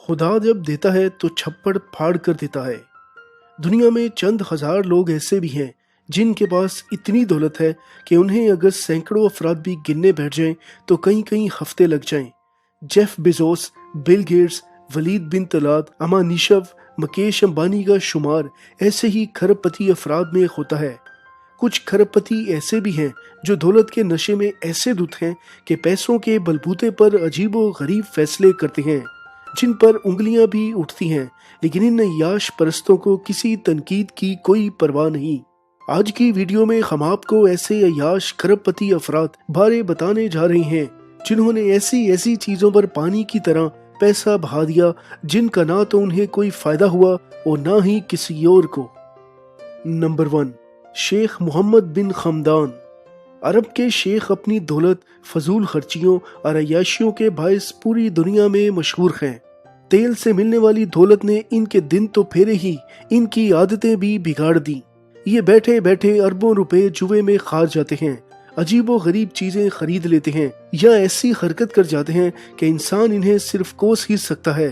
खुदा जब देता है तो छप्पड़ फाड़ कर देता है। दुनिया में चंद हजार लोग ऐसे भी हैं जिनके पास इतनी दौलत है कि उन्हें अगर सैकड़ों अफराद भी गिनने बैठ जाएं तो कई कई हफ्ते लग जाएं। Jeff Bezos, Bill Gates, Waleed bin Talal, अमानिशव, मुकेश अंबानी का शुमार ऐसे ही खरबपति अफराद में होता है। कुछ खरबपति ऐसे भी हैं जो दौलत के नशे में ऐसे धुत हैं कि पैसों के बलबूते पर अजीबो गरीब फैसले करते हैं जिन पर उंगलियां भी उठती हैं, लेकिन इन याश परस्तों को किसी तनकीद की कोई परवाह नहीं। आज की वीडियो में हम आपको ऐसे अयाश खरबपति अफराद बारे बताने जा रहे हैं जिन्होंने ऐसी ऐसी चीजों पर पानी की तरह पैसा बहा दिया जिनका ना तो उन्हें कोई फायदा हुआ और ना ही किसी और को। नंबर 1, शेख मोहम्मद बिन खमदान। अरब के शेख अपनी दौलत, फजूल खर्चियों और अय्याशियों के बायस पूरी दुनिया में मशहूर हैं। तेल से मिलने वाली दौलत ने इनके दिन तो फेरे ही इनकी आदतें भी बिगाड़ दी। ये बैठे बैठे अरबों रुपए जुए में खार जाते हैं, अजीबो गरीब चीजें खरीद लेते हैं या ऐसी हरकत कर जाते हैं कि इंसान इन्हें सिर्फ कोस ही सकता है।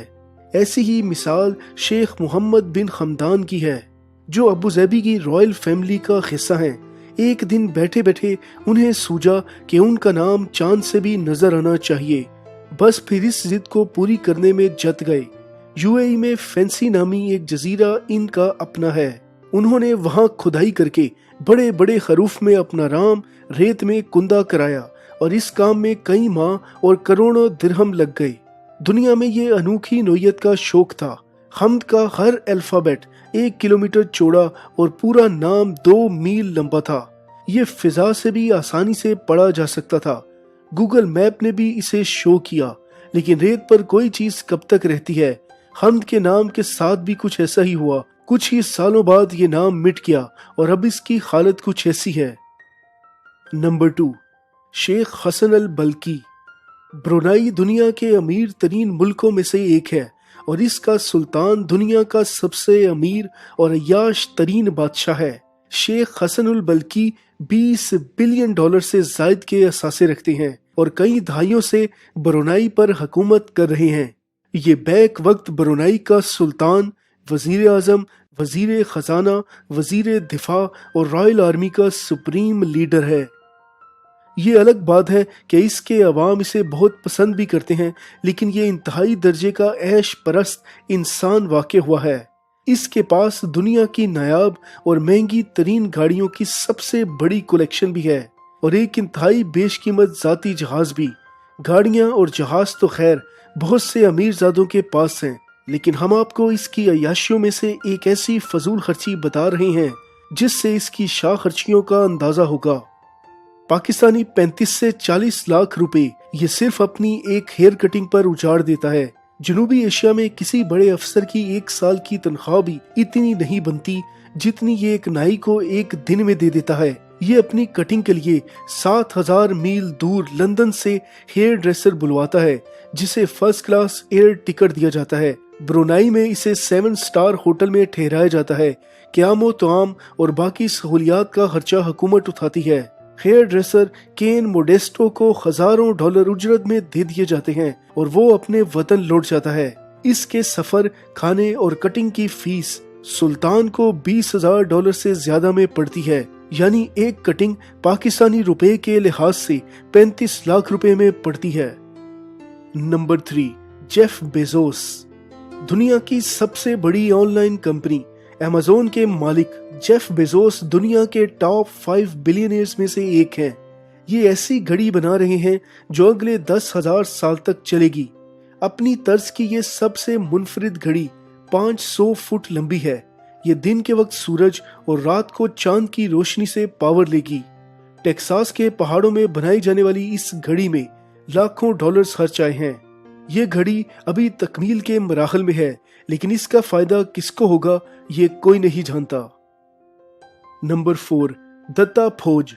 ऐसी ही मिसाल शेख मोहम्मद बिन खमदान की है जो अबू ज़ैबी की रॉयल फैमिली का हिस्सा हैं। एक दिन बैठे बैठे उन्हें सूझा कि उनका नाम चांद से भी नजर आना चाहिए। बस फिर इस जिद को पूरी करने में जत गए। यूएई में फैंसी नामी एक जजीरा इनका अपना है। उन्होंने वहां खुदाई करके बड़े बड़े खरूफ में अपना राम रेत में कुंदा कराया और इस काम में कई माह और करोड़ों दिरहम लग गए। दुनिया में ये अनोखी नोयत का शौक था। हम्द का हर अल्फाबेट 1 किलोमीटर चौड़ा और पूरा नाम 2 मील लंबा था। ये फिजा से भी आसानी से पढ़ा जा सकता था। गूगल मैप ने भी इसे शो किया, लेकिन रेत पर कोई चीज कब तक रहती है। हम्द के नाम के साथ भी कुछ ऐसा ही हुआ। कुछ ही सालों बाद ये नाम मिट गया और अब इसकी हालत कुछ ऐसी है। नंबर 2, शेख हसन अल बल्की। ब्रुनाई दुनिया के अमीर तरीन मुल्कों में से एक है और इसका सुल्तान दुनिया का सबसे अमीर और अय्याश तरीन बादशाह है। शेख हसन उल बल्की 20 बिलियन डॉलर से जायद के असासे रखते हैं और कई दहाइयों से ब्रुनाई पर हुकूमत कर रहे हैं। ये बैक वक्त ब्रुनाई का सुल्तान, वजीर आजम, वजीर खजाना, वजीर दिफा और रॉयल आर्मी का सुप्रीम लीडर है। ये अलग बात है कि इसके अवाम इसे बहुत पसंद भी करते हैं, लेकिन ये इंतहाई दर्जे का ऐश परस्त इंसान वाक़ हुआ है। इसके पास दुनिया की नायाब और महंगी तरीन गाड़ियों की सबसे बड़ी कलेक्शन भी है और एक इंतहाई बेशकीमत जाती जहाज भी। गाड़ियां और जहाज तो खैर बहुत से अमीरजादों के पास हैं, लेकिन हम आपको इसकी अय्याशियों में से एक ऐसी फजूल खर्ची बता रहे हैं जिससे इसकी शाह खर्चियों का अंदाजा होगा। पाकिस्तानी 35 से 40 लाख रुपए ये सिर्फ अपनी एक हेयर कटिंग पर उजाड़ देता है। जनूबी एशिया में किसी बड़े अफसर की 1 साल की तनख्वाह भी इतनी नहीं बनती जितनी ये एक नाई को एक दिन में दे देता है। ये अपनी कटिंग के लिए 7000 मील दूर लंदन से हेयर ड्रेसर बुलवाता है जिसे फर्स्ट क्लास एयर टिकट दिया जाता है। ब्रुनाई में इसे 7 स्टार होटल में ठहराया जाता है। क़यामो तआम और बाकी सहूलियात का खर्चा हुकूमत उठाती है। हेयर ड्रेसर केन मोडेस्टो को हजारों डॉलर उजरत में दे दिए जाते हैं और वो अपने वतन लौट जाता है। इसके सफर, खाने और कटिंग की फीस सुल्तान को 20,000 डॉलर से ज्यादा में पड़ती है, यानी एक कटिंग पाकिस्तानी रुपए के लिहाज से 35 लाख रुपए में पड़ती है। Number 3, Jeff Bezos. दुनिया की सबसे बड़ी ऑनलाइन कंपनी अमेज़न के मालिक जेफ बेजोस दुनिया के टॉप 5 बिलियनियर्स में से एक हैं। ये ऐसी घड़ी बना रहे हैं जो अगले 10,000 साल तक चलेगी। अपनी तर्ज की ये सबसे मुनफरिद घड़ी 500 फुट लंबी है। ये दिन के वक्त सूरज और रात को चांद की रोशनी से पावर लेगी। टेक्सास के पहाड़ों में बनाई जाने वाली इस घड़ी में लाखों डॉलर्स खर्च आए हैं। ये घड़ी अभी तकमील के मराहल में है, लेकिन इसका फायदा किसको होगा ये कोई नहीं जानता। नंबर 4, दत्ता फौज।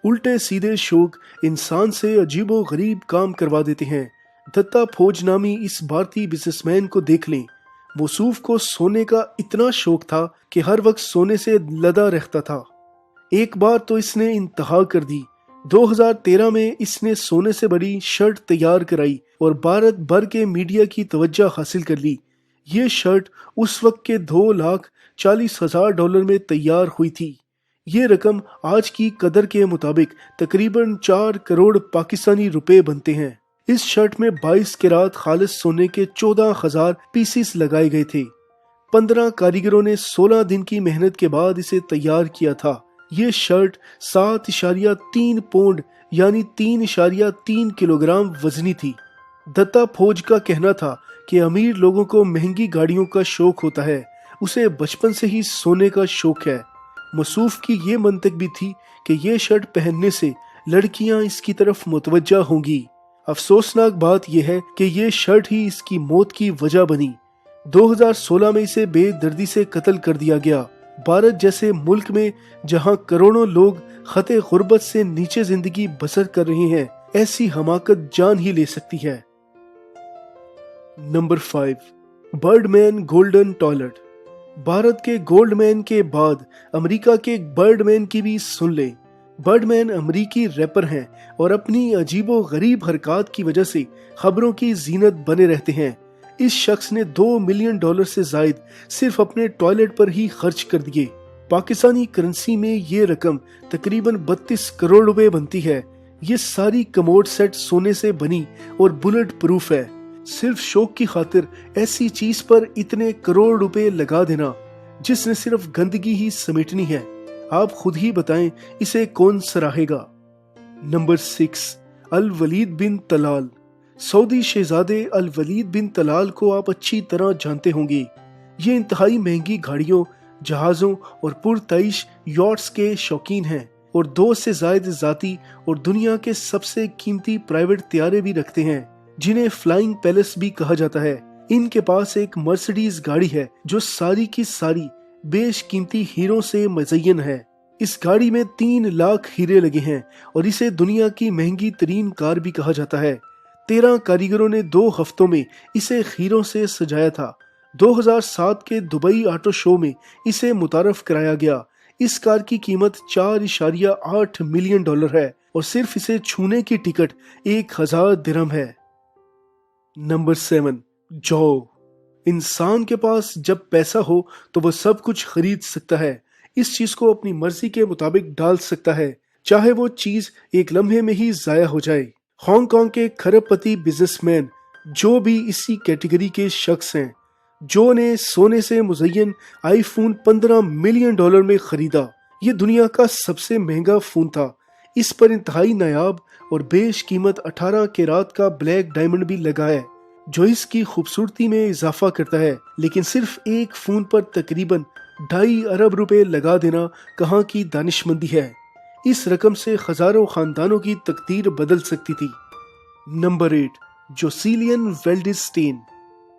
उल्टे सीधे शौक इंसान से अजीबो गरीब काम करवा देते हैं। दत्ता फौज नामी इस भारतीय बिजनेसमैन को देख लें। मौसूफ को सोने का इतना शौक था कि हर वक्त सोने से लदा रहता था। एक बार तो इसने इंतहा कर दी। 2013 में इसने सोने से बड़ी शर्ट तैयार कराई और भारत भर के मीडिया की तवज्जो हासिल कर ली। ये शर्ट उस वक्त के $2,40,000 में तैयार हुई थी। ये रकम आज की कदर के मुताबिक तकरीबन 4 करोड़ पाकिस्तानी रुपए बनते हैं। इस शर्ट में 22 कैरात खालिस सोने के 14,000 पीसीस लगाए गए थे। 15 कारीगरों ने 16 दिन की मेहनत के बाद इसे तैयार किया था। ये शर्ट 7.3 पौंड यानी 3.3 किलोग्राम वजनी थी। दत्ता फौज का कहना था कि अमीर लोगों को महंगी गाड़ियों का शौक होता है, उसे बचपन से ही सोने का शौक है। मसूफ की ये मंतक भी थी कि ये शर्ट पहनने से लड़कियां इसकी तरफ मुतवज्जा होंगी। अफसोसनाक बात यह है कि ये शर्ट ही इसकी मौत की वजह बनी। 2016 में इसे बेदर्दी से कत्ल कर दिया गया। भारत जैसे मुल्क में जहां करोड़ों लोग खते गुर्बत से नीचे जिंदगी बसर कर रहे हैं, ऐसी हमाकत जान ही ले सकती है। Number 5, Birdman golden toilet. Bharat के गोल्डमैन के बाद अमेरिका के बर्डमैन की भी सुन ले। बर्डमैन अमेरिकी रैपर हैं और अपनी अजीबो गरीब हरकत की वजह से खबरों की जीनत बने रहते हैं। इस शख्स ने $2 मिलियन से जायद सिर्फ अपने टॉयलेट पर ही खर्च कर दिए। पाकिस्तानी करेंसी में ये रकम तकरीबन 32 करोड़ रुपए बनती है। ये सारी कमोड सेट सोने से बनी और बुलेट प्रूफ है। सिर्फ शौक की खातिर ऐसी चीज पर इतने करोड़ रुपए लगा देना जिसने सिर्फ गंदगी ही समेटनी है, आप खुद ही बताएं इसे कौन सराहेगा। नंबर 6, अल वलीद बिन तलाल। सऊदी शहजादे अल वलीद बिन तलाल को आप अच्छी तरह जानते होंगे। ये इंतहाई महंगी गाड़ियों, जहाजों और पुरतइश यॉट्स के शौकीन हैं और 2 से जायद जाती और दुनिया के सबसे कीमती प्राइवेट त्यारे भी रखते हैं, जिन्हें फ्लाइंग पैलेस भी कहा जाता है। इनके पास एक मर्सिडीज गाड़ी है जो सारी की सारी बेशकीमती हीरों से मज़य्यन है। इस गाड़ी में 3 लाख हीरे लगे हैं और इसे दुनिया की महंगी तरीन कार भी कहा जाता है। 13 कारीगरों ने 2 हफ्तों में इसे हीरों से सजाया था। 2007 के दुबई ऑटो शो में इसे मुतारफ कराया गया। इस कार की कीमत $4.8 मिलियन है और सिर्फ इसे छूने की टिकट 1000 दिरहम है। नंबर 7, जौ। इंसान के पास जब पैसा हो तो वह सब कुछ खरीद सकता है। इस चीज को अपनी मर्जी के मुताबिक डाल सकता है, चाहे वो चीज एक लम्हे में ही जाया हो जाए। हांगकांग के खरबपति बिजनेसमैन जो भी इसी कैटेगरी के शख्स हैं। जो ने सोने से मुज़य्यन आईफोन $15 मिलियन में खरीदा। ये दुनिया का सबसे महंगा फोन था। इस पर इंतहाई नायाब और बेश कीमत 18 कैरात का ब्लैक डायमंड भी लगा है, जो इसकी खूबसूरती में इजाफा करता है। लेकिन सिर्फ एक फोन पर तकरीबन 2.5 अरब रुपए लगा देना कहाँ की दानिशमंदी है। इस रकम से हजारों खानदानों की तकदीर बदल सकती थी। नंबर 8, जोसीलियन वेल्डिस्टेन।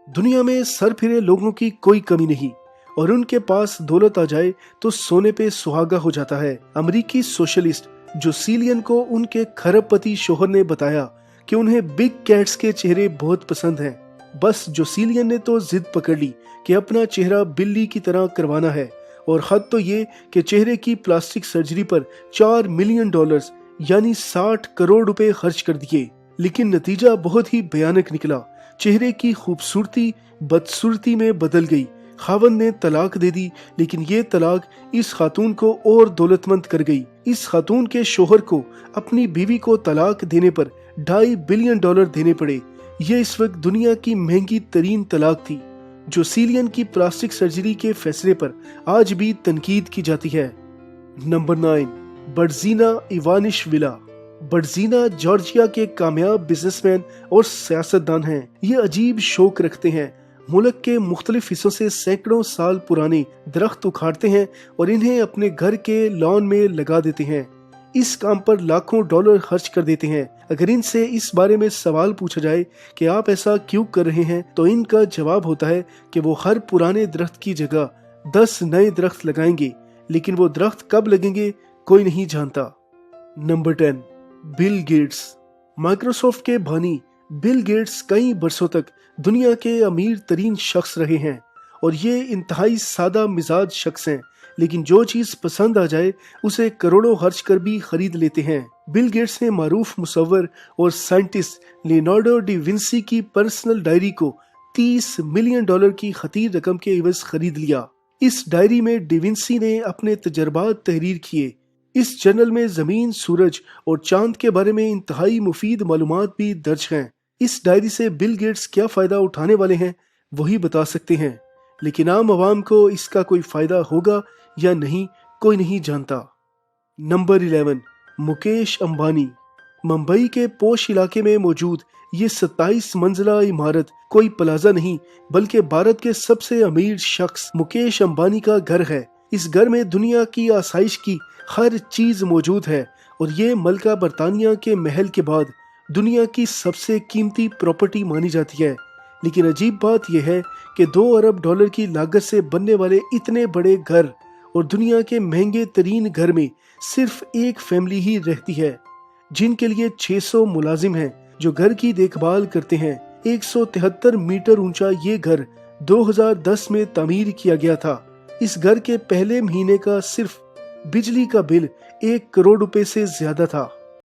दुनिया में सरफिरे लोगों की कोई कमी नहीं और उनके पास दौलत आ जाए तो सोने पे सुहागा हो जाता है। अमेरिकी सोशलिस्ट जोसीलियन को उनके खरबपति शोहर ने बताया कि उन्हें बिग कैट्स के चेहरे बहुत पसंद हैं। बस जोसीलियन ने तो जिद पकड़ ली कि अपना चेहरा बिल्ली की तरह करवाना है और हद तो ये कि चेहरे की प्लास्टिक सर्जरी पर $4 मिलियन यानी 60 करोड़ रुपए खर्च कर दिए। लेकिन नतीजा बहुत ही भयानक निकला। चेहरे की खूबसूरती बदसूरती में बदल गई। खावंद ने तलाक दे दी, लेकिन ये तलाक इस खातून को और दौलतमंद कर गई। इस खातून के शोहर को अपनी बीवी को तलाक देने पर $2.5 बिलियन देने पड़े। ये इस वक्त दुनिया की महंगी तरीन तलाक थी। जोसीलियन की प्लास्टिक सर्जरी के फैसले पर आज भी तनकीद की जाती है। नंबर 9, बर्जीना इवानिशविला। बर्जीना जॉर्जिया के कामयाब बिजनेसमैन और सियासतदान हैं। ये अजीब शौक रखते हैं। मुल्क के मुख्तलिफ हिस्सों से सैकड़ों साल पुराने दरख्त उखाड़ते हैं और इन्हें अपने घर के लॉन में लगा देते हैं। इस काम पर लाखों डॉलर खर्च कर देते हैं। अगर इनसे इस बारे में सवाल पूछा जाए कि आप ऐसा क्यों कर रहे हैं, तो इनका जवाब होता है कि वो हर पुराने दरख्त की जगह 10 नए दरख्त लगाएंगे, लेकिन वो दरख्त कब लगेंगे कोई नहीं जानता। Number 10, Bill Gates. माइक्रोसॉफ्ट के बानी बिल गेट्स कई बरसों तक दुनिया के अमीर तरीन शख्स रहे हैं और ये इंतहाई सादा मिजाज शख्स हैं, लेकिन जो चीज पसंद आ जाए उसे करोड़ों खर्च कर भी खरीद लेते हैं। बिल गेट्स ने मारूफ मुसव्विर और साइंटिस्ट लियोनार्डो डी विंसी की पर्सनल डायरी को $30 मिलियन की खतीर रकम के एवज खरीद लिया। इस डायरी में डी विंसी ने अपने तजर्बात तहरीर किए। इस जर्नल में जमीन, सूरज और चांद के बारे में इंतहाई मुफीद मालूमात भी दर्ज हैं। इस डायरी से बिल गेट्स क्या फायदा उठाने वाले हैं वही बता सकते हैं, लेकिन आम आवाम को इसका कोई फायदा होगा या नहीं कोई नहीं जानता। नंबर 11, मुकेश अंबानी। मुंबई के पोश इलाके में मौजूद ये 27 मंजिला इमारत कोई प्लाजा नहीं बल्कि भारत के सबसे अमीर शख्स मुकेश अंबानी का घर है। इस घर में दुनिया की आसाइश की हर चीज मौजूद है और ये मलका बरतानिया के महल के बाद दुनिया की सबसे कीमती प्रॉपर्टी मानी जाती है। लेकिन अजीब बात यह है कि $2 अरब की लागत से बनने वाले इतने बड़े घर और दुनिया के महंगे तरीन घर में सिर्फ एक फैमिली ही रहती है, जिनके लिए 600 मुलाजिम हैं जो घर की देखभाल करते हैं। 173 मीटर ऊंचा ये घर 2010 में तामीर किया गया था। इस घर के पहले महीने का सिर्फ बिजली का बिल 1 करोड़ रुपए से ज्यादा था।